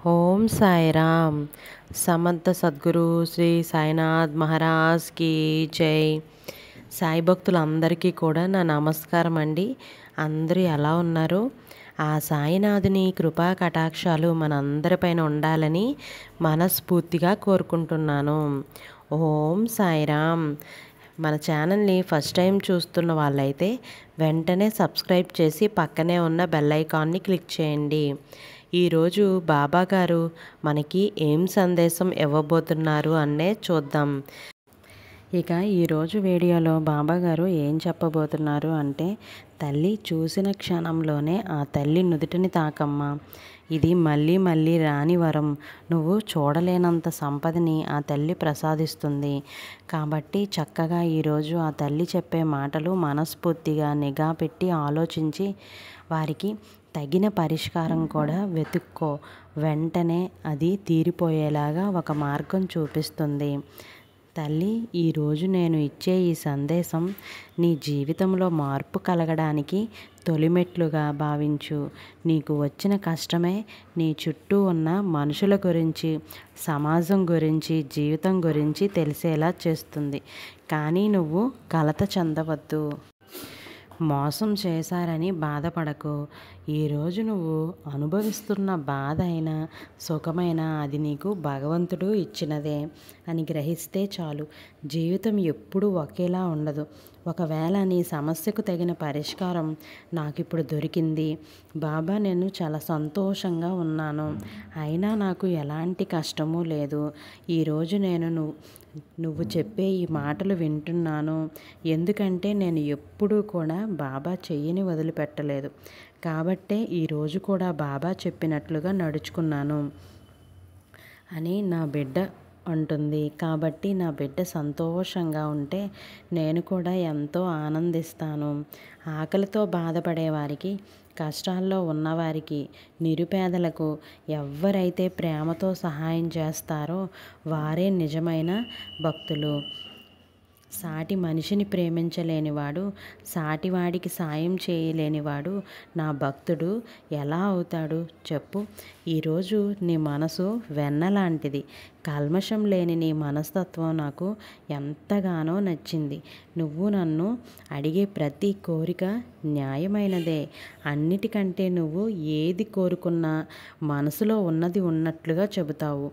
ఓం సాయిరామ్. సమర్థ సద్గురు శ్రీ సాయినాథ్ మహారాజ్ కి జై. సాయి భక్తులందరికీ కూడా నా నమస్కారం అండి. అందరూ ఎలా ఉన్నారు? ఆ సాయినాథుని కృపా కటాక్షాలు మనందరిపైన ఉండాలని మనస్ఫూర్తిగా కోరుకుంటున్నాను. ఓం సాయిరామ్. మన ఛానల్ని ఫస్ట్ టైం చూస్తున్న వాళ్ళైతే వెంటనే సబ్స్క్రైబ్ చేసి పక్కనే ఉన్న బెల్ ఐకాన్ని క్లిక్ చేయండి. ఈరోజు బాబా గారు మనకి ఏం సందేశం ఇవ్వబోతున్నారు అనే చూద్దాం. ఇక ఈరోజు వీడియోలో బాబా గారు ఏం చెప్పబోతున్నారు అంటే, తల్లి చూసిన క్షణంలోనే ఆ తల్లి నుదుటిని తాకమ్మా. ఇది మళ్ళీ మళ్ళీ రాని వరం. నువ్వు చూడలేనంత సంపదని ఆ తల్లి ప్రసాదిస్తుంది. కాబట్టి చక్కగా ఈరోజు ఆ తల్లి చెప్పే మాటలు మనస్ఫూర్తిగా నిఘా పెట్టి ఆలోచించి వారికి తగిన పరిష్కారం కూడా వెతుక్కో. వెంటనే అది తీరిపోయేలాగా ఒక మార్గం చూపిస్తుంది. తల్లి, ఈరోజు నేను ఇచ్చే ఈ సందేశం నీ జీవితంలో మార్పు కలగడానికి తొలిమెట్లుగా భావించు. నీకు వచ్చిన కష్టమే నీ చుట్టూ ఉన్న మనుషుల గురించి, సమాజం గురించి, జీవితం గురించి తెలిసేలా చేస్తుంది. కానీ నువ్వు కలత చెందవద్దు. మోసం చేశారని బాధపడకు. ఈరోజు నువ్వు అనుభవిస్తున్న బాధ అయినా సుఖమైనా అది నీకు భగవంతుడు ఇచ్చినదే అని గ్రహిస్తే చాలు. జీవితం ఎప్పుడూ ఒకేలా ఉండదు. ఒకవేళ నీ సమస్యకు తగిన పరిష్కారం నాకిప్పుడు దొరికింది బాబా, నేను చాలా సంతోషంగా ఉన్నాను, అయినా నాకు ఎలాంటి కష్టమూ లేదు. ఈరోజు నేను నువ్వు చెప్పే ఈ మాటలు వింటున్నాను. ఎందుకంటే నేను ఎప్పుడూ కూడా బాబా చెయ్యిని వదిలిపెట్టలేదు. కాబట్టే ఈరోజు కూడా బాబా చెప్పినట్లుగా నడుచుకున్నాను అని నా బిడ్డ అంటుంది. కాబట్టి నా బిడ్డ సంతోషంగా ఉంటే నేను కూడా ఎంతో ఆనందిస్తాను. ఆకలితో బాధపడేవారికి, కష్టాల్లో ఉన్నవారికి, నిరుపేదలకు ఎవరైతే ప్రేమతో సహాయం చేస్తారో వారే నిజమైన భక్తులు. సాటి మనిషిని ప్రేమించలేనివాడు, సాటివాడికి సాయం చేయలేనివాడు నా భక్తుడు ఎలా అవుతాడు చెప్పు? ఈరోజు నీ మనసు వెన్నలాంటిది. కల్మషం లేని నీ మనస్తత్వం నాకు ఎంతగానో నచ్చింది. నువ్వు నన్ను అడిగే ప్రతి కోరిక న్యాయమైనదే. అన్నిటికంటే నువ్వు ఏది కోరుకున్నా మనసులో ఉన్నది ఉన్నట్లుగా చెబుతావు.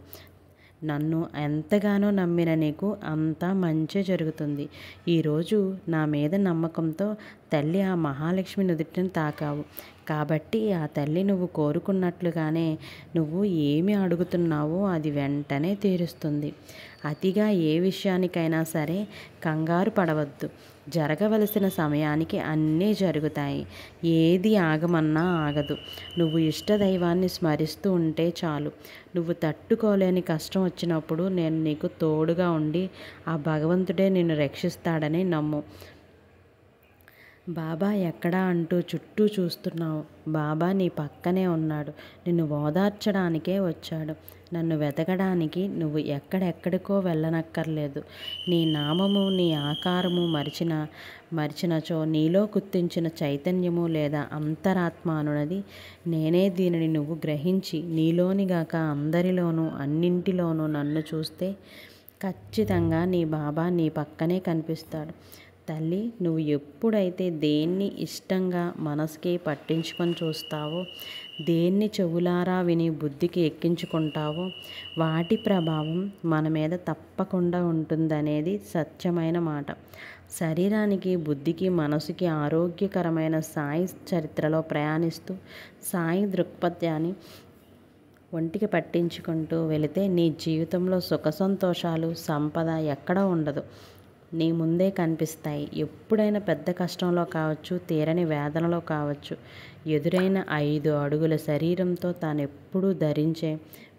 నన్ను ఎంతగానో నమ్మిన నీకు అంతా మంచే జరుగుతుంది. ఈరోజు నా మీద నమ్మకంతో తల్లి ఆ మహాలక్ష్మి నుదుటిని తాకావు. కాబట్టి ఆ తల్లి నువ్వు కోరుకున్నట్లుగానే నువ్వు ఏమి అడుగుతున్నావో అది వెంటనే తీరుస్తుంది. అతిగా ఏ విషయానికైనా సరే కంగారు పడవద్దు. జరగవలసిన సమయానికి అన్నీ జరుగుతాయి. ఏది ఆగమన్నా ఆగదు. నువ్వు ఇష్టదైవాన్ని స్మరిస్తూ ఉంటే చాలు. నువ్వు తట్టుకోలేని కష్టం వచ్చినప్పుడు నేను నీకు తోడుగా ఉండి ఆ భగవంతుడే నిన్ను రక్షిస్తాడని నమ్ము. బాబా ఎక్కడా అంటూ చుట్టూ చూస్తున్నావు. బాబా నీ పక్కనే ఉన్నాడు. నిన్ను ఓదార్చడానికే వచ్చాడు. నన్ను వెతకడానికి నువ్వు ఎక్కడెక్కడికో వెళ్ళనక్కర్లేదు. నీ నామము, నీ ఆకారము మరిచినచో నీలో గుర్తించిన చైతన్యము లేదా అంతరాత్మ అనున్నది నేనే. దీనిని నువ్వు గ్రహించి నీలోనిగాక అందరిలోనూ అన్నింటిలోనూ నన్ను చూస్తే ఖచ్చితంగా నీ బాబా నీ పక్కనే కనిపిస్తాడు. తల్లి, నువ్వు ఎప్పుడైతే దేన్ని ఇష్టంగా మనసుకి పట్టించుకొని చూస్తావో, దేన్ని చెవులారా విని బుద్ధికి ఎక్కించుకుంటావో వాటి ప్రభావం మన మీద తప్పకుండా ఉంటుందనేది సత్యమైన మాట. శరీరానికి, బుద్ధికి, మనసుకి ఆరోగ్యకరమైన సాయి చరిత్రలో ప్రయాణిస్తూ సాయి దృక్పథాన్ని ఒంటికి పట్టించుకుంటూ వెళితే నీ జీవితంలో సుఖ సంతోషాలు, సంపద ఎక్కడా ఉండదు, నీ ముందే కనిపిస్తాయి. ఎప్పుడైనా పెద్ద కష్టంలో కావచ్చు, తీరని వేదనలో కావచ్చు, ఎదురైన 5 అడుగుల శరీరంతో తానెప్పుడూ ధరించే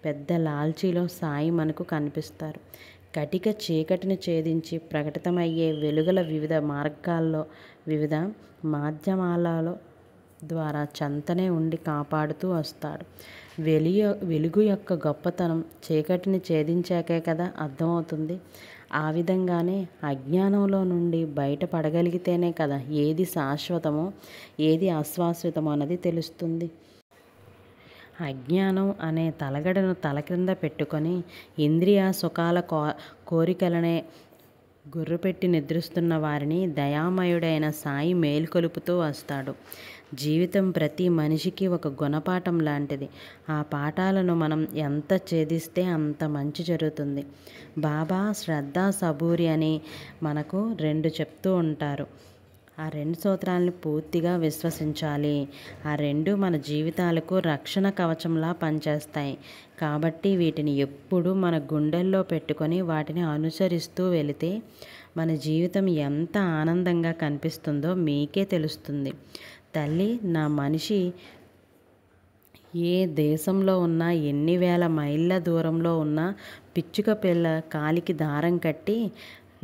పెద్ద లాల్చీలో సాయి మనకు కనిపిస్తారు. కటిక చీకటిని ఛేదించి ప్రకటితమయ్యే వెలుగుల వివిధ మార్గాల్లో, వివిధ మాధ్యమాలలో ద్వారా చెంతనే ఉండి కాపాడుతూ వస్తాడు. వెలుగు యొక్క గొప్పతనం చీకటిని ఛేదించాకే కదా అర్థమవుతుంది. ఆ విధంగానే అజ్ఞానంలో నుండి బయటపడగలిగితేనే కదా ఏది శాశ్వతమో ఏది అశాశ్వతమో అన్నది తెలుస్తుంది. అజ్ఞానం అనే తలగడను తల క్రింద పెట్టుకొని ఇంద్రియ సుఖాల కోరికలనే గుర్రుపెట్టి నిద్రిస్తున్న వారిని దయామయుడైన సాయి మేల్కొలుపుతూ వస్తాడు. జీవితం ప్రతి మనిషికి ఒక గుణపాఠం లాంటిది. ఆ పాఠాలను మనం ఎంత ఛేదిస్తే అంత మంచి జరుగుతుంది. బాబా శ్రద్ధ సబూరి అని మనకు 2 చెప్తూ ఉంటారు. ఆ 2 సూత్రాలను పూర్తిగా విశ్వసించాలి. ఆ 2 మన జీవితాలకు రక్షణ కవచంలా పనిచేస్తాయి. కాబట్టి వీటిని ఎప్పుడూ మన గుండెల్లో పెట్టుకొని వాటిని అనుసరిస్తూ వెళితే మన జీవితం ఎంత ఆనందంగా కనిపిస్తుందో మీకే తెలుస్తుంది. తల్లి, నా మనిషి ఏ దేశంలో ఉన్నా, ఎన్ని వేల మైళ్ళ దూరంలో ఉన్న పిచ్చుక పిల్ల కాలికి దారం కట్టి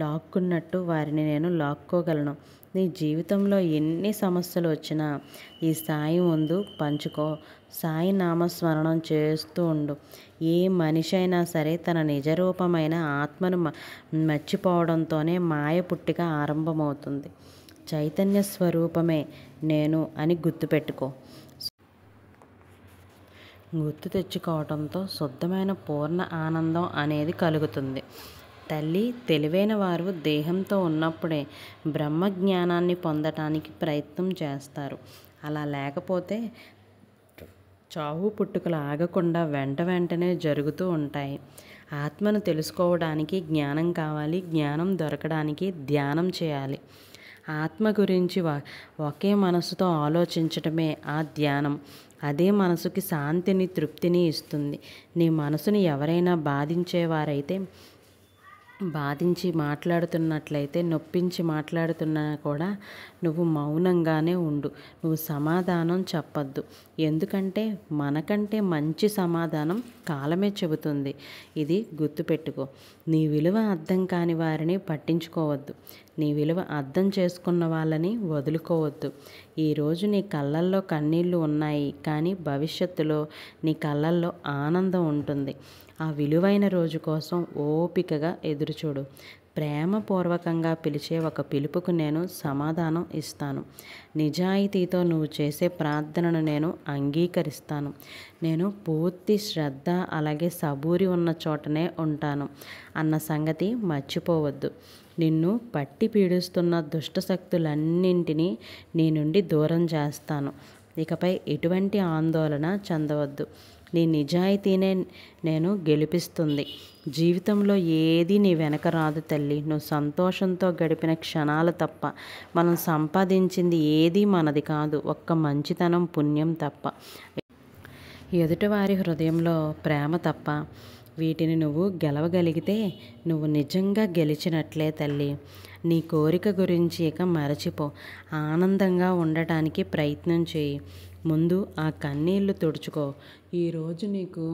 లాక్కున్నట్టు వారిని నేను లాక్కోగలను. నీ జీవితంలో ఎన్ని సమస్యలు వచ్చినా ఈ సాయి ముందు పంచుకో. సాయి నామస్మరణం చేస్తూ ఉండు. ఏ మనిషి అయినా సరే తన నిజరూపమైన ఆత్మను మర్చిపోవడంతోనే మాయ పుట్టిక ఆరంభమవుతుంది. చైతన్య స్వరూపమే నేను అని గుర్తుపెట్టుకో. గుర్తు తెచ్చుకోవడంతో శుద్ధమైన పూర్ణ ఆనందం అనేది కలుగుతుంది. తల్లి, తెలివైన వారు దేహంతో ఉన్నప్పుడే బ్రహ్మజ్ఞానాన్ని పొందటానికి ప్రయత్నం చేస్తారు. అలా లేకపోతే చావు పుట్టుకలు ఆగకుండా వెంటనే జరుగుతూ ఉంటాయి. ఆత్మను తెలుసుకోవడానికి జ్ఞానం కావాలి. జ్ఞానం దొరకడానికి ధ్యానం చేయాలి. ఆత్మ గురించి ఒకే మనసుతో ఆలోచించటమే ఆ ధ్యానం. అదే మనసుకి శాంతిని, తృప్తిని ఇస్తుంది. నీ మనసుని ఎవరైనా బాధించి మాట్లాడుతున్నట్లయితే, నొప్పించి మాట్లాడుతున్నా కూడా నువ్వు మౌనంగానే ఉండు. నువ్వు సమాధానం చెప్పద్దు. ఎందుకంటే మనకంటే మంచి సమాధానం కాలమే చెబుతుంది. ఇది గుర్తుపెట్టుకో. నీ విలువ అర్థం కాని వారిని పట్టించుకోవద్దు. నీ విలువ అర్థం చేసుకున్న వాళ్ళని వదులుకోవద్దు. ఈరోజు నీ కళ్ళల్లో కన్నీళ్ళు ఉన్నాయి, కానీ భవిష్యత్తులో నీ కళ్ళల్లో ఆనందం ఉంటుంది. ఆ విలువైన రోజు కోసం ఓపికగా ఎదురుచూడు. ప్రేమపూర్వకంగా పిలిచే ఒక పిలుపుకు నేను సమాధానం ఇస్తాను. నిజాయితీతో నువ్వు చేసే ప్రార్థనను నేను అంగీకరిస్తాను. నేను పూర్తి శ్రద్ధ అలాగే సబూరి ఉన్న చోటనే ఉంటాను అన్న సంగతి మర్చిపోవద్దు. నిన్ను పట్టి పీడిస్తున్న దుష్టశక్తులన్నింటినీ నీ నుండి దూరం చేస్తాను. ఇకపై ఎటువంటి ఆందోళన చెందవద్దు. నీ నిజాయితీనే నేను గెలిపిస్తుంది. జీవితంలో ఏది నీ వెనక రాదు తల్లి. నువ్వు సంతోషంతో గడిపిన క్షణాలు తప్ప మనం సంపాదించింది ఏదీ మనది కాదు. ఒక్క మంచితనం, పుణ్యం తప్ప, ఎదుటివారి హృదయంలో ప్రేమ తప్ప. వీటిని నువ్వు గెలవగలిగితే నువ్వు నిజంగా గెలిచినట్లే తల్లి. నీ కోరిక గురించి ఇక మరచిపో. ఆనందంగా ఉండటానికి ప్రయత్నం చేయి. ముందు ఆ కన్నీళ్లు తుడుచుకో. ఈరోజు నీకు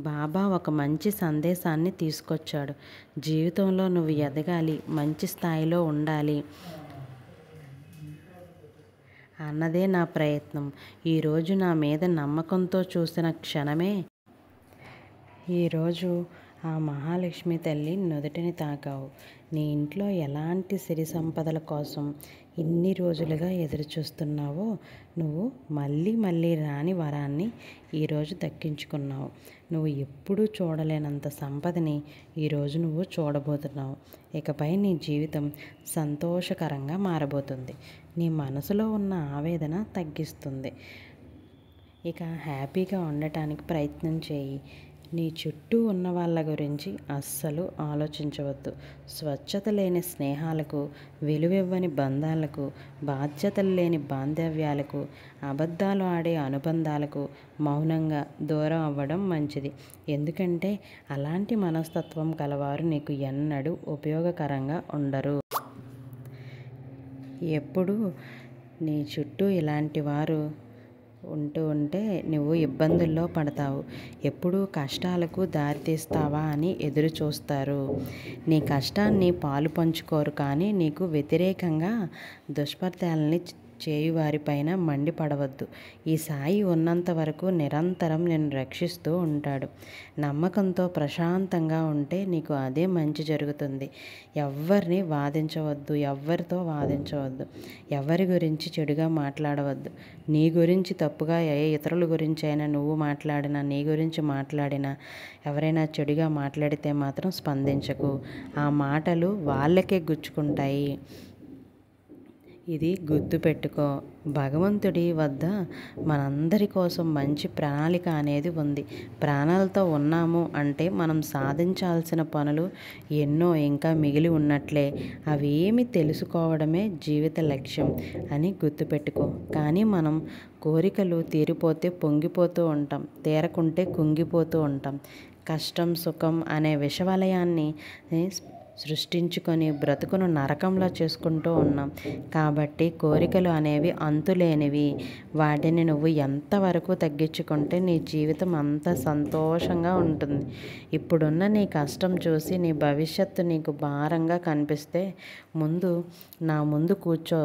బాబా ఒక మంచి సందేశాన్ని తీసుకొచ్చాడు. జీవితంలో నువ్వు ఎదగాలి, మంచి స్థాయిలో ఉండాలి అన్నదే నా ప్రయత్నం. ఈరోజు నా మీద నమ్మకంతో చూసిన క్షణమే ఈరోజు ఆ మహాలక్ష్మి తల్లి నుదుటిని తాకావు. నీ ఇంట్లో ఎలాంటి సిరి సంపదల కోసం ఇన్ని రోజులుగా ఎదురు చూస్తున్నావో నువ్వు మళ్ళీ రాని వరాన్ని ఈరోజు దక్కించుకున్నావు. నువ్వు ఎప్పుడూ చూడలేనంత సంపదని ఈరోజు నువ్వు చూడబోతున్నావు. ఇకపై నీ జీవితం సంతోషకరంగా మారబోతుంది. నీ మనసులో ఉన్న ఆవేదన తగ్గిస్తుంది. ఇక హ్యాపీగా ఉండటానికి ప్రయత్నం చేయి. నీ చుట్టూ ఉన్న వాళ్ళ గురించి అస్సలు ఆలోచించవద్దు. స్వచ్ఛత లేని స్నేహాలకు, విలువివ్వని బంధాలకు, బాధ్యతలు లేని బాంధవ్యాలకు, అబద్ధాలు ఆడే అనుబంధాలకు మౌనంగా దూరం అవ్వడం మంచిది. ఎందుకంటే అలాంటి మనస్తత్వం కలవారు నీకు ఎన్నడూ ఉపయోగకరంగా ఉండరు. ఎప్పుడు నీ చుట్టూ ఇలాంటి వారు ఉంటే నువ్వు ఇబ్బందుల్లో పడతావు. ఎప్పుడూ కష్టాలకు దారితీస్తావా అని ఎదురు చూస్తారు. నీ కష్టాన్ని పాలు పంచుకోరు, కానీ నీకు వ్యతిరేకంగా దుష్ఫలితాలని చేయువారిపైన మండిపడవద్దు. ఈ సాయి ఉన్నంత వరకు నిరంతరం నిన్ను రక్షిస్తూ ఉంటాడు. నమ్మకంతో ప్రశాంతంగా ఉంటే నీకు అదే మంచి జరుగుతుంది. ఎవ్వరిని వాదించవద్దు, ఎవ్వరితో వాదించవద్దు, ఎవరి గురించి చెడుగా మాట్లాడవద్దు. నీ గురించి తప్పుగా ఇతరుల గురించి అయినా నువ్వు మాట్లాడినా, నీ గురించి మాట్లాడినా, ఎవరైనా చెడుగా మాట్లాడితే మాత్రం స్పందించకు. ఆ మాటలు వాళ్ళకే గుచ్చుకుంటాయి. ఇది గుర్తుపెట్టుకో. భగవంతుడి వద్ద మనందరి కోసం మంచి ప్రణాళిక అనేది ఉంది. ప్రాణాలతో ఉన్నాము అంటే మనం సాధించాల్సిన పనులు ఎన్నో ఇంకా మిగిలి ఉన్నట్లే. అవేమి తెలుసుకోవడమే జీవిత లక్ష్యం అని గుర్తుపెట్టుకో. కానీ మనం కోరికలు తీరిపోతే పొంగిపోతూ ఉంటాం, తీరకుంటే కుంగిపోతూ ఉంటాం. కష్టం సుఖం అనే విషవలయాన్ని సృష్టించుకొని బ్రతుకును నరకంలో చేసుకుంటూ ఉన్నాం. కాబట్టి కోరికలు అనేవి అంతులేనివి. వాటిని నువ్వు ఎంతవరకు తగ్గించుకుంటే నీ జీవితం అంత సంతోషంగా ఉంటుంది. ఇప్పుడున్న నీ కష్టం చూసి నీ భవిష్యత్తు నీకు భారంగా కనిపిస్తే నా ముందు కూర్చో,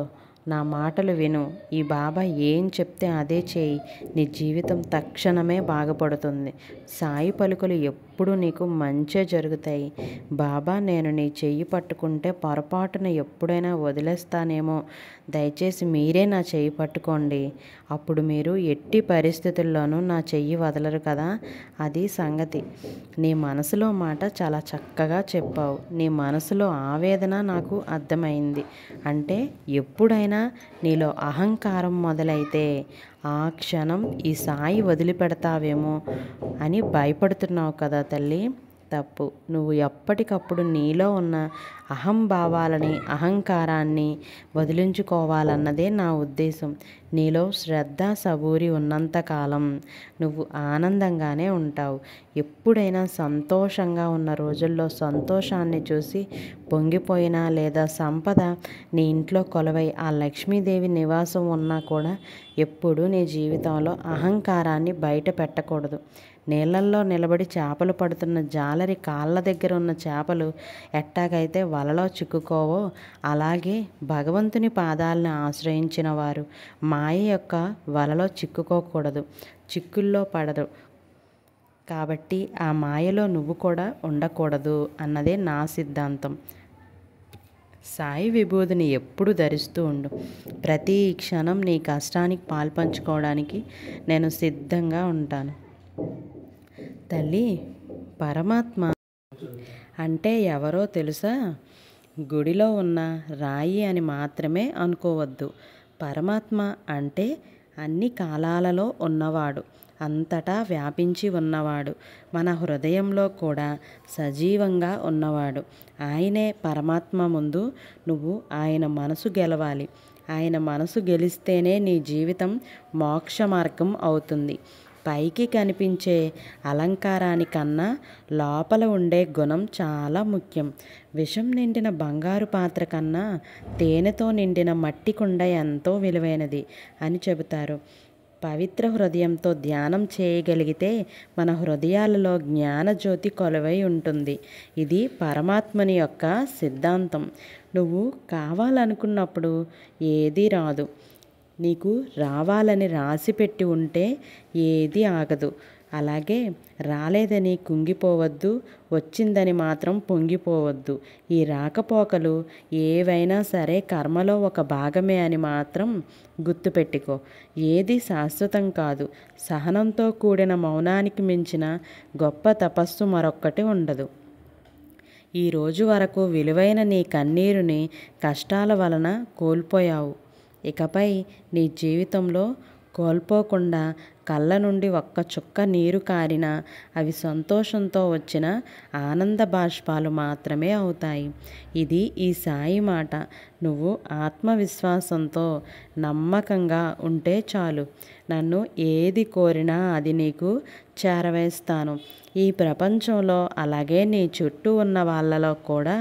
నా మాటలు విను. ఈ బాబా ఏం చెప్తే అదే చేయి. నీ జీవితం తక్షణమే బాగుపడుతుంది. సాయి పలుకులు ఎప్పుడు నీకు మంచే జరుగుతాయి. బాబా నేను నీ చెయ్యి పట్టుకుంటే పొరపాటున ఎప్పుడైనా వదిలేస్తానేమో, దయచేసి మీరే నా చెయ్యి పట్టుకోండి. అప్పుడు మీరు ఎట్టి పరిస్థితుల్లోనూ నా చెయ్యి వదలరు కదా. అది సంగతి. నీ మనసులో మాట చాలా చక్కగా చెప్పావు. నీ మనసులో ఆవేదన నాకు అర్థమైంది. అంటే ఎప్పుడైనా నీలో అహంకారం మొదలైతే ఆ క్షణం ఈ సాయి వదిలిపెడతావేమో అని భయపడుతున్నావు కదా తల్లి. తప్పు. నువ్వు ఎప్పటికప్పుడు నీలో ఉన్న అహంభావాలని, అహంకారాన్ని వదిలించుకోవాలన్నదే నా ఉద్దేశం. నీలో శ్రద్ధ సబూరి ఉన్నంతకాలం నువ్వు ఆనందంగానే ఉంటావు. ఎప్పుడైనా సంతోషంగా ఉన్న రోజుల్లో సంతోషాన్ని చూసి పొంగిపోయినా, లేదా సంపద నీ ఇంట్లో కొలువై ఆ లక్ష్మీదేవి నివాసం ఉన్నా కూడా ఎప్పుడూ నీ జీవితంలో అహంకారాన్ని బయట పెట్టకూడదు. నీళ్ళల్లో నిలబడి చేపలు పడుతున్న జాలరి కాళ్ళ దగ్గర ఉన్న చేపలు ఎట్టాగైతే వలలో చిక్కుకోవో, అలాగే భగవంతుని పాదాలను ఆశ్రయించిన వారు మాయ యొక్క వలలో చిక్కుకోకూడదు, చిక్కుల్లో పడరు. కాబట్టి ఆ మాయలో నువ్వు కూడా ఉండకూడదు అన్నదే నా సిద్ధాంతం. సాయి విభూతిని ఎప్పుడు ధరిస్తూ ఉండు. ప్రతి క్షణం నీ కష్టానికి పాల్పంచుకోవడానికి నేను సిద్ధంగా ఉంటాను. తల్లి, పరమాత్మ అంటే ఎవరో తెలుసా? గుడిలో ఉన్న రాయి అని మాత్రమే అనుకోవద్దు. పరమాత్మ అంటే అన్ని కాలాలలో ఉన్నవాడు, అంతటా వ్యాపించి ఉన్నవాడు, మన హృదయంలో కూడా సజీవంగా ఉన్నవాడు. ఆయనే పరమాత్మ. ముందు నువ్వు ఆయన మనసు గెలవాలి. ఆయన మనసు గెలిస్తేనే నీ జీవితం మోక్ష మార్గం అవుతుంది. పైకి కనిపించే అలంకారానికన్నా లోపల ఉండే గుణం చాలా ముఖ్యం. విషం నిండిన బంగారు పాత్ర కన్నా తేనెతో నిండిన మట్టి కుండ ఎంతో విలువైనది అని చెబుతారు. పవిత్ర హృదయంతో ధ్యానం చేయగలిగితే మన హృదయాలలో జ్ఞానజ్యోతి కొలువై ఉంటుంది. ఇది పరమాత్మని యొక్క సిద్ధాంతం. నువ్వు కావాలనుకున్నప్పుడు ఏదీ రాదు. నీకు రావాలని రాసిపెట్టి ఉంటే ఏది ఆగదు. అలాగే రాలేదని కుంగిపోవద్దు, వచ్చిందని మాత్రం పొంగిపోవద్దు. ఈ రాకపోకలు ఏవైనా సరే కర్మలో ఒక భాగమే అని మాత్రం గుర్తుపెట్టుకో. ఏది శాశ్వతం కాదు. సహనంతో కూడిన మౌనానికి మించిన గొప్ప తపస్సు మరొక్కటి ఉండదు. ఈ రోజు వరకు విలువైన నీ కన్నీరుని కష్టాల వలన కోల్పోయావు. ఇకపై నీ జీవితంలో కోల్పోకుండా కళ్ళ నుండి ఒక్క చుక్క నీరు కారినా అవి సంతోషంతో వచ్చిన ఆనంద బాష్పాలు మాత్రమే అవుతాయి. ఇది ఈ సాయి మాట. నువ్వు ఆత్మవిశ్వాసంతో నమ్మకంగా ఉంటే చాలు. నన్ను ఏది కోరినా అది నీకు చేరవేస్తాను. ఈ ప్రపంచంలో అలాగే నీ చుట్టూ ఉన్న వాళ్ళలో కూడా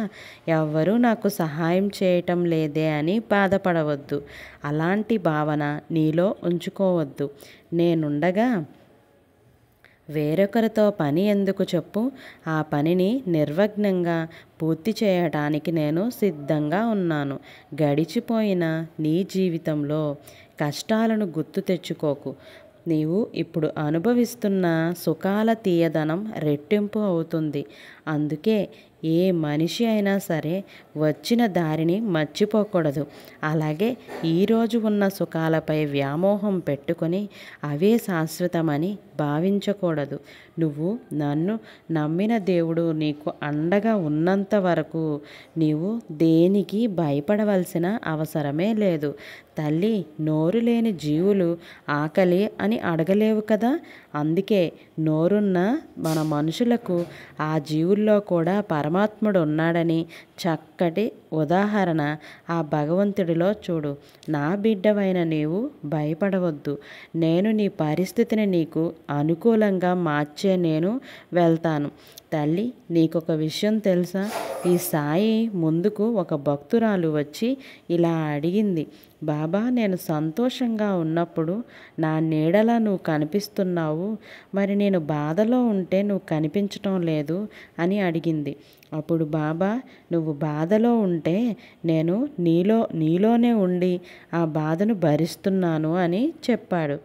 ఎవ్వరూ నాకు సహాయం చేయటం లేదే అని బాధపడవద్దు. అలాంటి భావన నీలో ఉంచుకోవద్దు. నేనుండగా వేరొకరితో పని ఎందుకు చెప్పు? ఆ పనిని నిర్విఘ్నంగా పూర్తి చేయటానికి నేను సిద్ధంగా ఉన్నాను. గడిచిపోయిన నీ జీవితంలో కష్టాలను గుర్తు తెచ్చుకోకు. నీవు ఇప్పుడు అనుభవిస్తున్న సుఖాల తీయదనం రెట్టింపు అవుతుంది. అందుకే ఏ మనిషి అయినా సరే వచ్చిన దారిని మర్చిపోకూడదు. అలాగే ఈరోజు ఉన్న సుఖాలపై వ్యామోహం పెట్టుకొని అవే శాశ్వతమని భావించకూడదు. నువ్వు నన్ను నమ్మిన దేవుడు నీకు అండగా ఉన్నంత వరకు నీవు దేనికి భయపడవలసిన అవసరమే లేదు. తల్లి, నోరు లేని జీవులు ఆకలి అని అడగలేవు కదా. అందుకే నోరున్న మన మనుషులకు ఆ జీవుల్లో కూడా పరమాత్ముడు ఉన్నాడని చక్కటి ఉదాహరణ ఆ భగవంతుడిలో చూడు. నా బిడ్డవైన నీవు భయపడవద్దు. నేను నీ పరిస్థితిని నీకు అనుకూలంగా మార్చే నేను వెళ్తాను. తల్లి, నీకొక విషయం తెలుసా? ఈ సాయి ముందుకు ఒక భక్తురాలు వచ్చి ఇలా అడిగింది, బాబా, నేను సంతోషంగా ఉన్నప్పుడు నా నీడలా నువ్వు కనిపిస్తున్నావు, మరి నేను బాధలో ఉంటే నువ్వు కనిపించటం లేదు అని అడిగింది. అప్పుడు బాబా, నువ్వు బాధలో ఉంటే నేను నీలోనే ఉండి ఆ బాధను భరిస్తున్నాను అని చెప్పాడు.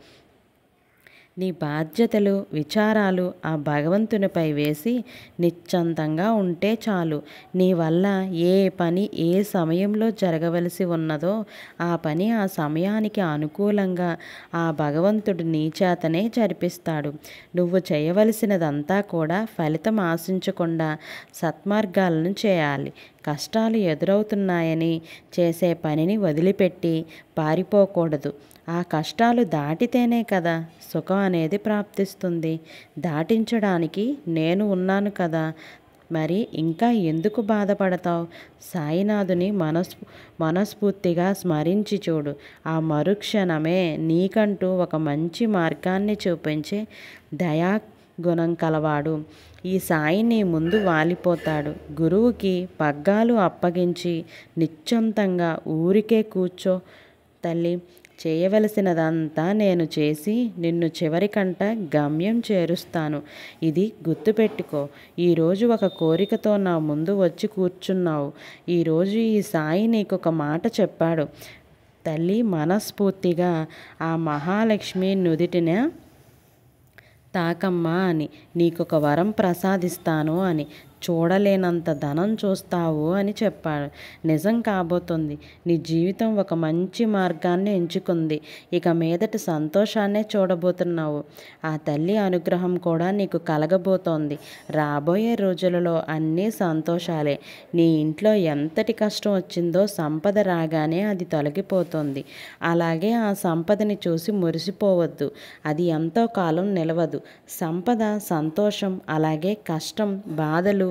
నీ బాధ్యతలు, విచారాలు ఆ భగవంతునిపై వేసి నిశ్చంతంగా ఉంటే చాలు. నీ వల్ల ఏ పని ఏ సమయంలో జరగవలసి ఉన్నదో ఆ పని ఆ సమయానికి అనుకూలంగా ఆ భగవంతుడు నీ చేతనే జరిపిస్తాడు. నువ్వు చేయవలసినదంతా కూడా ఫలితం ఆశించకుండా సత్మార్గాలను చేయాలి. కష్టాలు ఎదురవుతున్నాయని చేసే పనిని వదిలిపెట్టి పారిపోకూడదు. ఆ కష్టాలు దాటితేనే కదా సుఖం అనేది ప్రాప్తిస్తుంది. దాటించడానికి నేను ఉన్నాను కదా. మరి ఇంకా ఎందుకు బాధపడతావు? సాయినాథుని మనస్ఫూర్తిగా స్మరించి చూడు. ఆ మరుక్షణమే నీకంటూ ఒక మంచి మార్గాన్ని చూపించే దయా గుణం కలవాడు ఈ సాయి నీ ముందు వాలిపోతాడు. గురువుకి పగ్గాలు అప్పగించి నిశ్చంతంగా ఊరికే కూర్చో తల్లి. చేయవలసినదంతా నేను చేసి నిన్ను చివరికంట గమ్యం చేరుస్తాను. ఇది గుర్తుపెట్టుకో. ఈరోజు ఒక కోరికతో నా ముందు వచ్చి కూర్చున్నావు. ఈరోజు ఈ సాయి నీకు ఒక మాట చెప్పాడు. తల్లి, మనస్ఫూర్తిగా ఆ మహాలక్ష్మి నుదిటిన తాకమ్మా అని, నీకొక వరం ప్రసాదిస్తాను అని, చూడలేనంత ధనం చూస్తావు అని చెప్పాడు. నిజం కాబోతుంది. నీ జీవితం ఒక మంచి మార్గాన్ని ఎంచుకుంది. ఇక మీదట సంతోషాన్నే చూడబోతున్నావు. ఆ తల్లి అనుగ్రహం కూడా నీకు కలగబోతోంది. రాబోయే రోజులలో అన్నీ సంతోషాలే. నీ ఇంట్లో ఎంతటి కష్టం వచ్చిందో సంపద రాగానే అది తొలగిపోతుంది. అలాగే ఆ సంపదని చూసి మురిసిపోవద్దు. అది ఎంతో కాలం నిలవదు. సంపద, సంతోషం, అలాగే కష్టం, బాధలు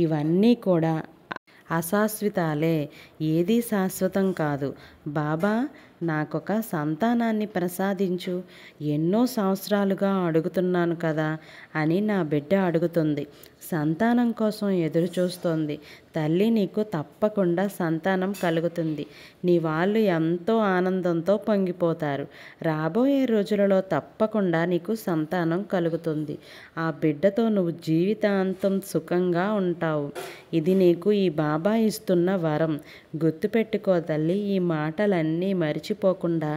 ఇవన్నీ కూడా అశాశ్వతాలే. ఏదీ శాశ్వతం కాదు. బాబా, నాకొక సంతానాన్ని ప్రసాదించు. ఎన్నో సంవత్సరాలుగా అడుగుతున్నాను కదా అని నా బిడ్డ అడుగుతుంది. సంతానం కోసం ఎదురు చూస్తోంది. తల్లి, నీకు తప్పకుండా సంతానం కలుగుతుంది. నీ వాళ్ళు ఎంతో ఆనందంతో పొంగిపోతారు. రాబోయే రోజులలో తప్పకుండా నీకు సంతానం కలుగుతుంది. ఆ బిడ్డతో నువ్వు జీవితాంతం సుఖంగా ఉంటావు. ఇది నీకు ఈ బాబా ఇస్తున్న వరం. గుర్తుపెట్టుకో తల్లి. ఈ మాటలన్నీ మరిచిపోకుండా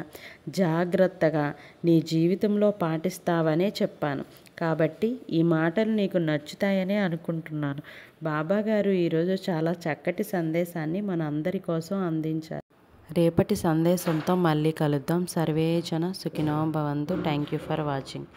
జాగ్రత్తగా నీ జీవితంలో పాటిస్తావనే చెప్పాను. కాబట్టి ఈ మాటలు నీకు నచ్చుతాయనే అనుకుంటున్నాను. బాబాగారు ఈరోజు చాలా చక్కటి సందేశాన్ని మన అందరి కోసం అందించారు. రేపటి సందేశంతో మళ్ళీ కలుద్దాం. సర్వే జన సుఖినో భవంతు. Thank you for watching.